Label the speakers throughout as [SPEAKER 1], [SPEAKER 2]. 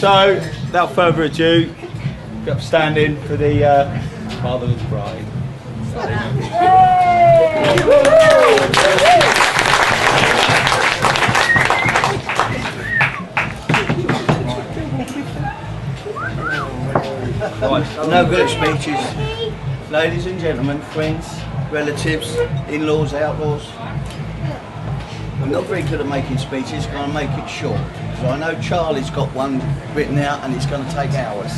[SPEAKER 1] So, without further ado, get up standing for the father's bride. Right, no good at speeches. Ladies and gentlemen, friends, relatives, in-laws, outlaws. I'm not very good at making speeches, I'm going to make it short. So I know Charlie's got one written out and it's going to take hours.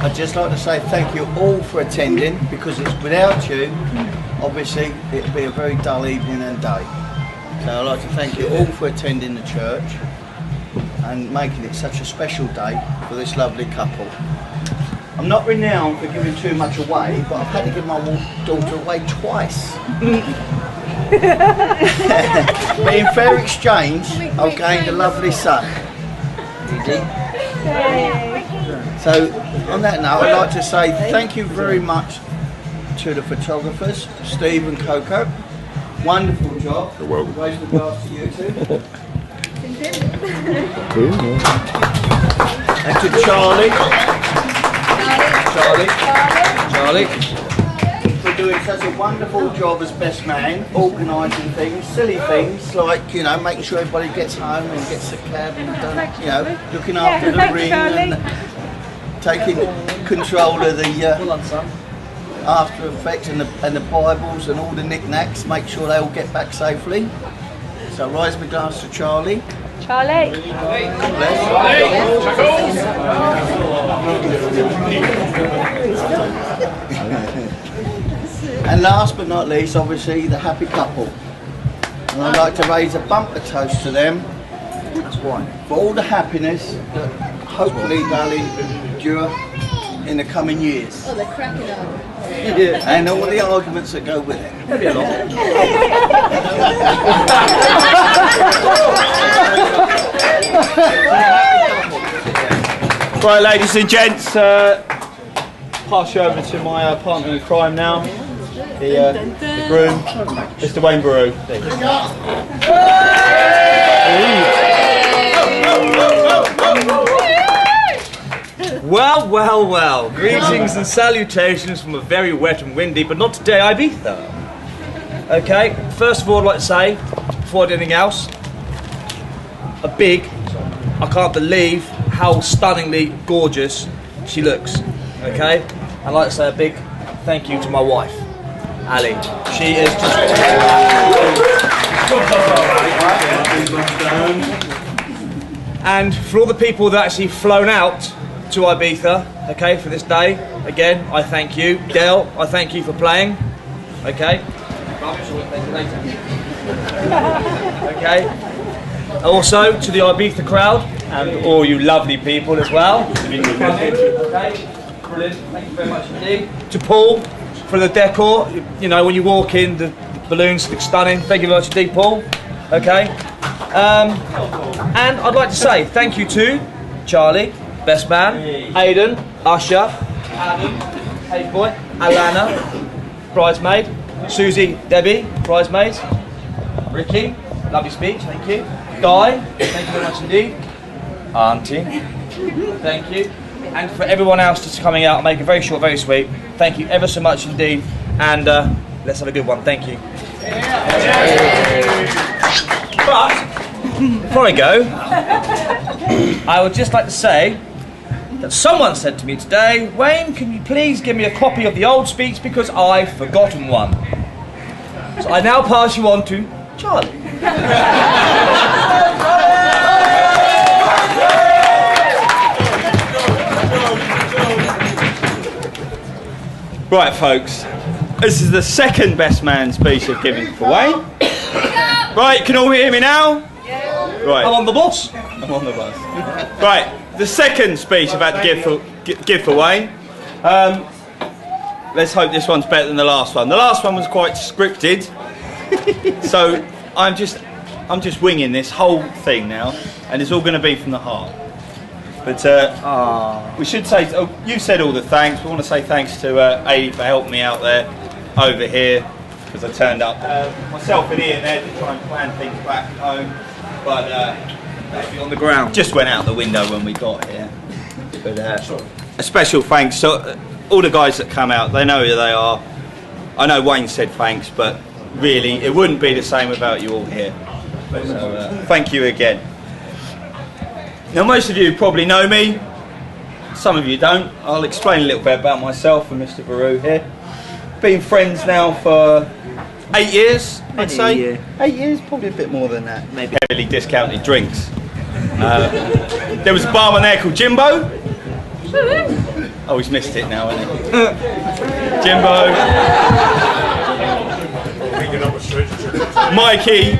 [SPEAKER 1] I'd just like to say thank you all for attending, because it's without you, obviously, it'd be a very dull evening and day. So I'd like to thank you all for attending the church and making it such a special day for this lovely couple. I'm not renowned for giving too much away, but I've had to give my daughter away twice. But in fair exchange, I've gained a lovely son. So on that note, I'd like to say thank you very much to the photographers, Steve and Coco. Wonderful job.
[SPEAKER 2] You're welcome.
[SPEAKER 1] Raise the glass to you two. And to Charlie, for doing such a wonderful job as best man, organising things, silly things like, you know, making sure everybody gets home and gets a cab and you know, looking after the ring and taking control of the after effects and the Bibles and all the knickknacks, make sure they all get back safely. So rise my glass to Charlie.
[SPEAKER 3] Charlie.
[SPEAKER 1] And last but not least, obviously, the happy couple. And I'd like to raise a bumper toast to them for all the happiness that hopefully they'll endure in the coming years.
[SPEAKER 4] Oh, they're cracking up.
[SPEAKER 1] Yeah. And all the arguments that go with it. There'll be a lot. Right, ladies and gents, pass you over to my partner in crime now, the groom, Mr. Wayne Baru.
[SPEAKER 5] Well, well, well. Greetings and salutations from a very wet and windy, but not today, Ibiza. Okay, first of all, I'd like to say, before anything else, I can't believe how stunningly gorgeous she looks. Okay, I'd like to say a big thank you to my wife, Ali. She is just... And for all the people that actually flown out to Ibiza, okay, for this day, again, I thank you. Dale, I thank you for playing, okay? Okay. Also, to the Ibiza crowd, and all you lovely people as well. Okay, brilliant, thank you very much indeed. To Paul, for the decor, you know, when you walk in, the balloons look stunning. Thank you very much indeed, Paul. Okay. And I'd like to say thank you to Charlie, best man, Aidan, Usher, Adam, hey boy, Alana, bridesmaid, Susie, Debbie, bridesmaids, Ricky, lovely speech, thank you, Guy, thank you very much indeed, Auntie, thank you, and for everyone else just coming out, I'll make it very short, very sweet, thank you ever so much indeed, and let's have a good one, thank you. But, before I go, I would just like to say that someone said to me today, Wayne, can you please give me a copy of the old speech because I've forgotten one. So I now pass you on to Charlie.
[SPEAKER 1] Right, folks, this is the second best man speech I've given for Wayne. Right, can all hear me now? Right.
[SPEAKER 5] I'm on the bus.
[SPEAKER 1] I'm on the bus. Right, the second speech I've had to give for Wayne. Let's hope this one's better than the last one. The last one was quite scripted, so I'm just winging this whole thing now, and it's all going to be from the heart. But we should say, you said all the thanks. We want to say thanks to Adi for helping me out there, over here.
[SPEAKER 2] because I turned up. Myself and Ian there to try and plan things back home, but on the ground. Just went out the window when we got here. But a special thanks to all the guys that come out. They know who they are. I know Wayne said thanks, but really it wouldn't be the same without you all here. So thank you again. Now most of you probably know me. Some of you don't. I'll explain a little bit about myself and Mr. Baru here. Been friends now for 8 years, I'd say. 8 years, probably a bit more than that. Maybe. Heavily discounted drinks. There was a barman there called Jimbo. Oh, he's missed it now, hasn't he? Jimbo.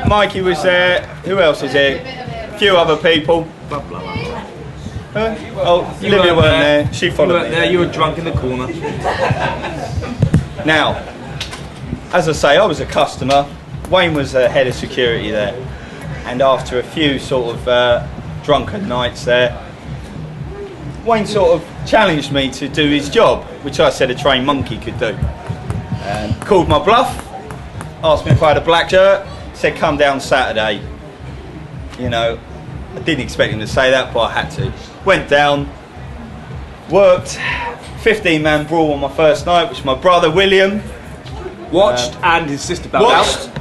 [SPEAKER 2] Mikey was there. Who else was there? A few other people. Oh,
[SPEAKER 5] You
[SPEAKER 2] Olivia
[SPEAKER 5] weren't
[SPEAKER 2] weren't there. She followed me.
[SPEAKER 5] there. You were drunk in the corner.
[SPEAKER 2] Now, as I say, I was a customer. Wayne was head of security there. And after a few sort of drunken nights there, Wayne sort of challenged me to do his job, which I said a trained monkey could do. Called my bluff, asked me if I had a black shirt, said come down Saturday. You know, I didn't expect him to say that, but I had to. Went down, worked, 15-man brawl on my first night, which my brother William
[SPEAKER 5] Watched and his sister backed
[SPEAKER 2] watched.
[SPEAKER 5] out.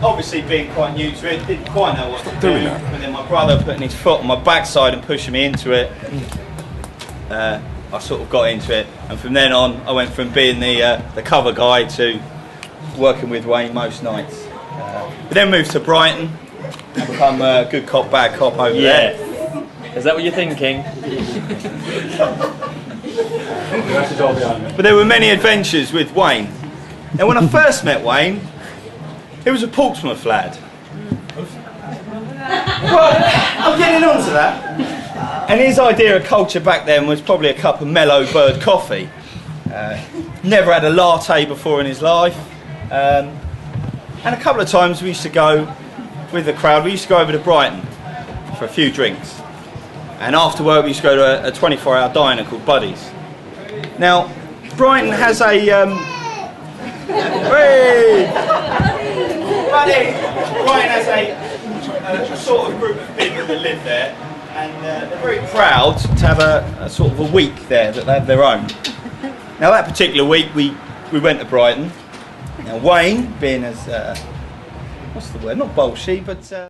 [SPEAKER 2] Obviously being quite new to it, didn't quite know what to do. And then my brother putting his foot on my backside and pushing me into it. I sort of got into it, and from then on I went from being the cover guy to working with Wayne most nights. But then moved to Brighton and become a good cop, bad cop over there.
[SPEAKER 5] Is that what you're thinking?
[SPEAKER 2] But there were many adventures with Wayne. Now when I first met Wayne, he was a Portsmouth lad. Well, I'm getting on to that. And his idea of culture back then was probably a cup of mellow bird coffee. Never had a latte before in his life. And a couple of times we used to go with the crowd, we used to go over to Brighton for a few drinks. And after work we used to go to a 24-hour diner called Buddy's. Now, Brighton has a... hey! Brighton has a sort of group of people that live there. And they're very proud to have a sort of a week there that they have their own. Now that particular week we went to Brighton. Now Wayne, being as, what's the word, not bolshy, but